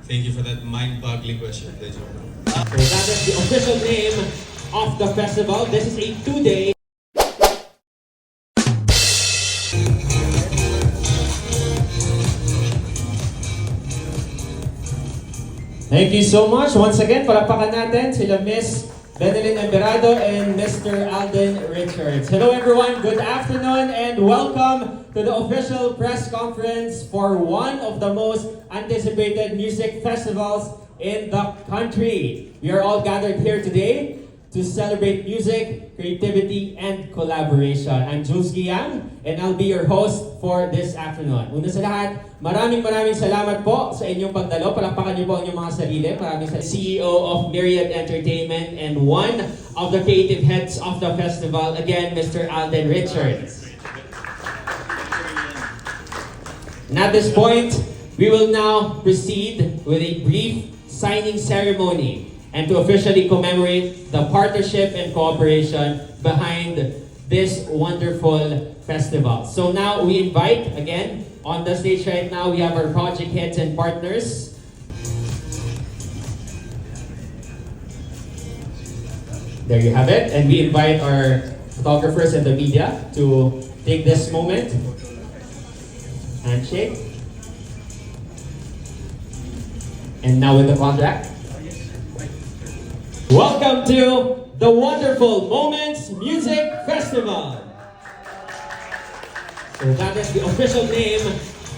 Thank you for that mind-boggling question, Dejo. So that is the official name of the festival. This is a 2-day. Thank you so much. Once again, palakpakan natin sila Miss Benelyn Emberado and Mr. Alden Richards. Hello everyone, good afternoon and welcome to the official press conference for one of the most anticipated music festivals in the country. We are all gathered here today to celebrate music, creativity, and collaboration. I'm Jules Guiang, and I'll be your host for this afternoon. Una sa lahat, maraming salamat po sa inyong pagdalo. Palakpakan niyo po ang inyong mga sarili. Maraming salamat. CEO of Myriad Entertainment and one of the creative heads of the festival, again, Mr. Alden Richards. And at this point, we will now proceed with a brief signing ceremony and to officially commemorate the partnership and cooperation behind this wonderful festival. So now we invite, again, on the stage right now, we have our project heads and partners. There you have it. And we invite our photographers and the media to take this moment. Handshake. And now with the contract. Welcome to the Wonderful Moments Music Festival. So that is the official name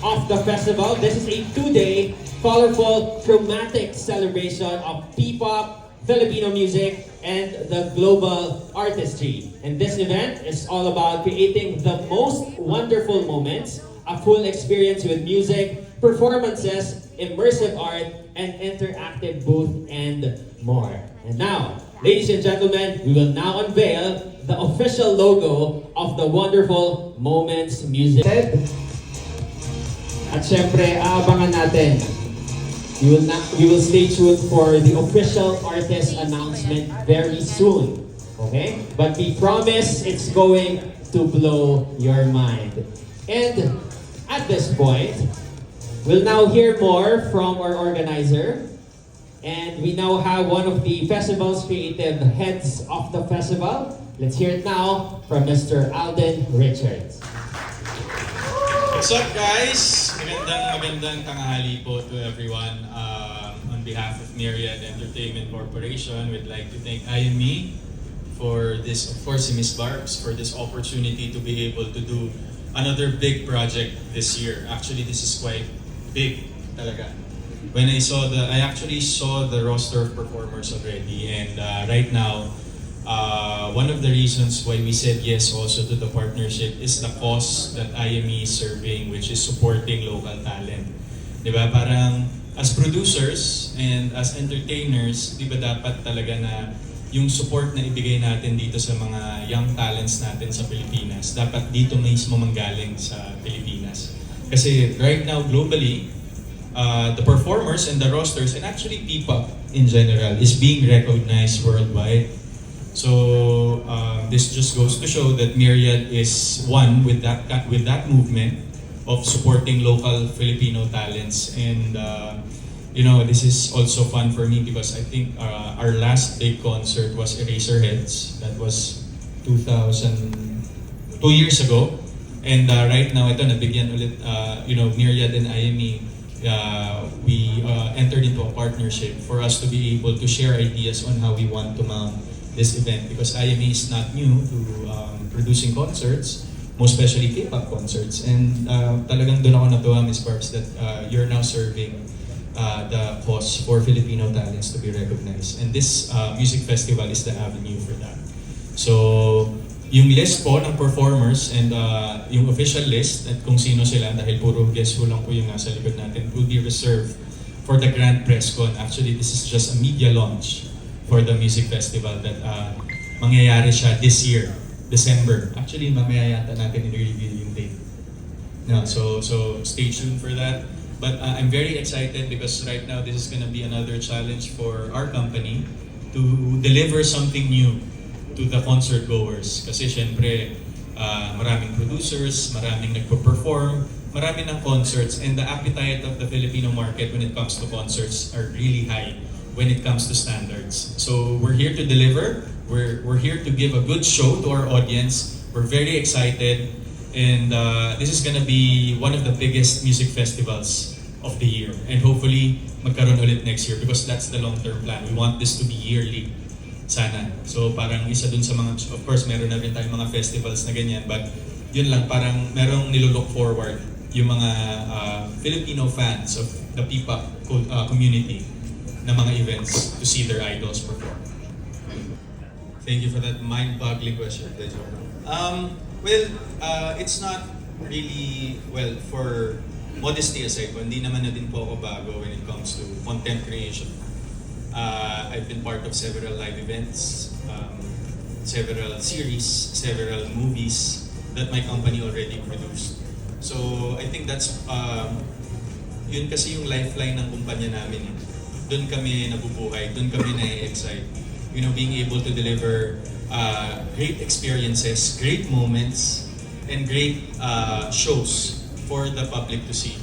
of the festival. This is a 2-day, colorful, dramatic celebration of P-pop, Filipino music, and the global artistry. And this event is all about creating the most wonderful moments, a full experience with music, performances, immersive art, and interactive booth, and more. And now, ladies and gentlemen, we will now unveil the official logo of the Wonderful Moments Music. At syempre, aabangan natin. You will stay tuned for the official artist announcement very soon. Okay? But we promise it's going to blow your mind. And at this point, we'll now hear more from our organizer. And we now have one of the festival's creative heads of the festival. Let's hear it now from Mr. Alden Richards. What's up, guys? Magandang tanghali po to everyone. On behalf of Myriad Entertainment Corporation, we'd like to thank IME for this, of course, Miss Barbs, for this opportunity to be able to do another big project this year. Actually, this is quite big talaga. When I actually saw the roster of performers already, and right now, one of the reasons why we said yes also to the partnership is the cause that IME is serving, which is supporting local talent. Diba? Parang as producers and as entertainers, diba dapat talaga na yung support na ibigay natin dito sa mga young talents natin sa Pilipinas, dapat dito mismo manggaling sa Pilipinas. Kasi right now, globally, the performers and the rosters, and actually P-pop in general, is being recognized worldwide. So this just goes to show that Myriad is one with that movement of supporting local Filipino talents. And this is also fun for me because I think our last big concert was Eraserheads. That was 2 years ago. And right now, ito nabigyan ulit, Myriad and IME. We entered into a partnership for us to be able to share ideas on how we want to mount this event, because IME is not new to producing concerts, most especially K-pop concerts. And talagang doon ako natuwa, Ms. Barbs, that you're now serving the cause for Filipino talents to be recognized. And this music festival is the avenue for that. So, yung list po ng performers and yung official list at kung sino sila, dahil puro guess who lang po yung nasa likod natin, will be reserved for the Grand Press Con. Actually, this is just a media launch for the music festival that mangyayari siya this year, December. Actually, mamaya yata natin i-reveal yung date. No, so stay tuned for that. But I'm very excited because right now this is gonna be another challenge for our company to deliver something new to the concert goers. Kasi syempre, maraming producers, maraming nagpo-perform, marami ng concerts and the appetite of the Filipino market when it comes to concerts are really high when it comes to standards. So we're here to deliver. We're here to give a good show to our audience. We're very excited, and this is gonna be one of the biggest music festivals of the year. And hopefully, magkaroon ulit next year because that's the long-term plan. We want this to be yearly. Sana. So parang isa dun sa mga, of course meron na rin tayong mga festivals na ganyan, but yun lang, parang merong nilook forward yung mga Filipino fans of the P-pop community na mga events to see their idols perform. Thank you for that mind-boggling question. Well, it's not really, well, for modesty aside, hindi naman na din po ako bago when it comes to content creation. I've been part of several live events, several series, several movies that my company already produced. So I think that's, yun kasi yung lifeline ng kumpanya namin. Doon kami nabubuhay, doon kami na-excite. You know, being able to deliver great experiences, great moments, and great shows for the public to see.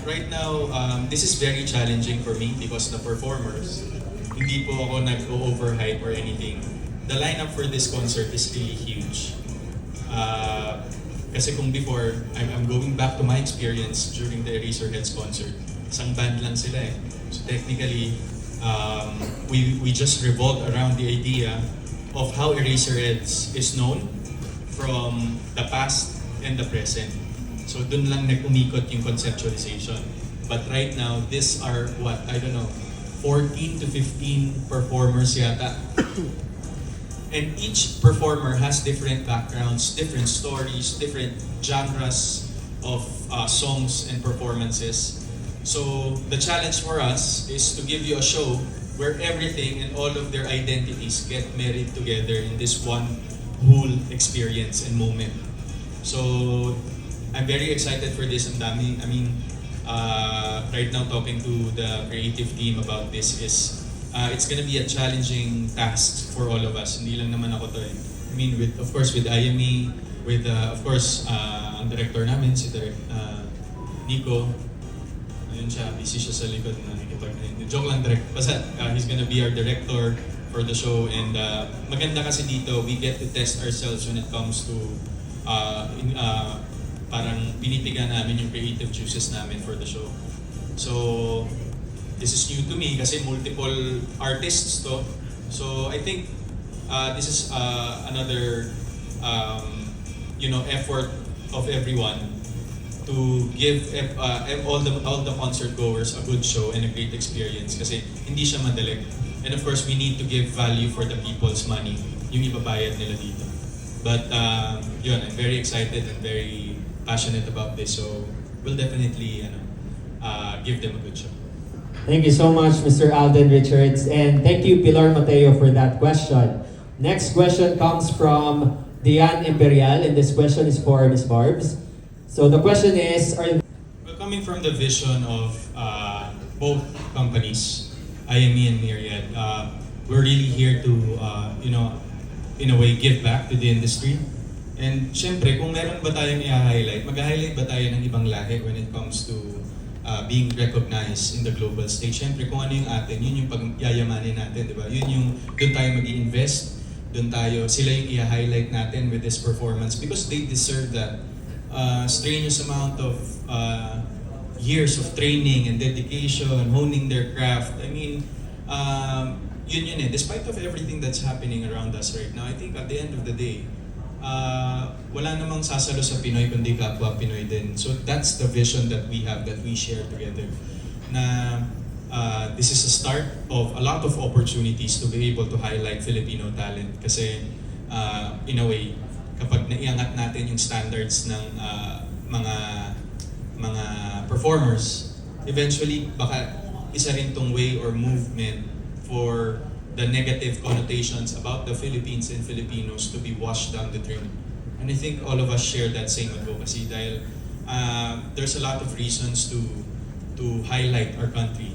Right now, this is very challenging for me because the performers, hindi po ako nag-overhype or anything. The lineup for this concert is really huge. Kasi kung before, I'm going back to my experience during the Eraserheads concert. Isang band lang sila eh. So technically, we just revolved around the idea of how Eraserheads is known from the past and the present. So dun lang nag-umikot yung conceptualization. But right now, these are what, I don't know, 14 to 15 performers yata. And each performer has different backgrounds, different stories, different genres of songs and performances. So the challenge for us is to give you a show where everything and all of their identities get married together in this one whole experience and moment. So I'm very excited for this. Right now talking to the creative team about this is it's gonna be a challenging task for all of us. Hindi lang naman ako to eh. I mean, of course with IME, with of course ang director namin si Nico. Ayun siya, busy siya sa likod na joke lang direct. Basta he's gonna be our director for the show, and maganda kasi dito we get to test ourselves when it comes to parang pinipiga namin yung creative juices namin for the show. So this is new to me kasi multiple artists to. So I think this is another effort of everyone to give all the concert goers a good show and a great experience kasi hindi siya madali. And of course, we need to give value for the people's money, yung ibabayad nila dito. But yun, I'm very excited and very passionate about this, so we'll definitely give them a good show. Thank you so much, Mr. Alden Richards, and thank you, Pilar Mateo, for that question. Next question comes from Dian Imperial, and this question is for Ms. Barbs. So the question is, Well, coming from the vision of both companies, IME and Myriad, we're really here to, in a way, give back to the industry. And syempre, kung meron ba tayong i-highlight, mag-highlight ba tayo ng ibang lahi when it comes to being recognized in the global stage? Syempre, kung ano yung atin, yun yung pagyayamanin natin, di ba? Yun yung, doon tayo mag-i-invest, sila yung i-highlight natin with this performance because they deserve that. Strenuous amount of years of training and dedication, honing their craft. I mean, yun eh. Despite of everything that's happening around us right now, I think at the end of the day, wala namang sasalo sa Pinoy kundi kapwa Pinoy din. So that's the vision that we have, that we share together. Na this is a start of a lot of opportunities to be able to highlight Filipino talent. Kasi in a way, kapag naiangat natin yung standards ng mga performers, eventually baka isa rin tong way or movement for the negative connotations about the Philippines and Filipinos to be washed down the drain. And I think all of us share that same advocacy dahil there's a lot of reasons to highlight our country.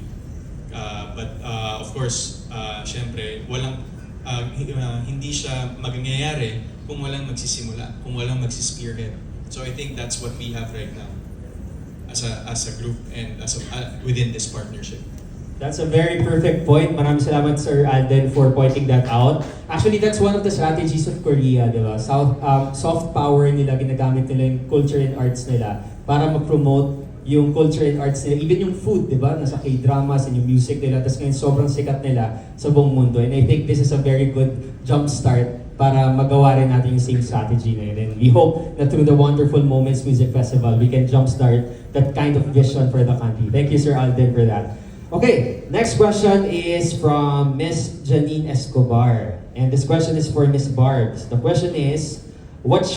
But of course, syempre, hindi siya mangyayari kung walang magsisimula, kung walang magsispearhead. So I think that's what we have right now as a group and within this partnership. That's a very perfect point. Maraming salamat, Sir Alden, for pointing that out. Actually, that's one of the strategies of Korea, di ba? Soft power nila, ginagamit nila yung culture and arts nila para mag-promote yung culture and arts nila. Even yung food, di ba? Nasa K-dramas and yung music nila. Tapos ngayon, sobrang sikat nila sa buong mundo. And I think this is a very good jump start para magawa rin natin yung same strategy na yun. And we hope that through the Wonderful Moments Music Festival, we can jumpstart that kind of vision for the country. Thank you, Sir Alden, for that. Okay, next question is from Miss Janine Escobar. And this question is for Miss Barbs. The question is, what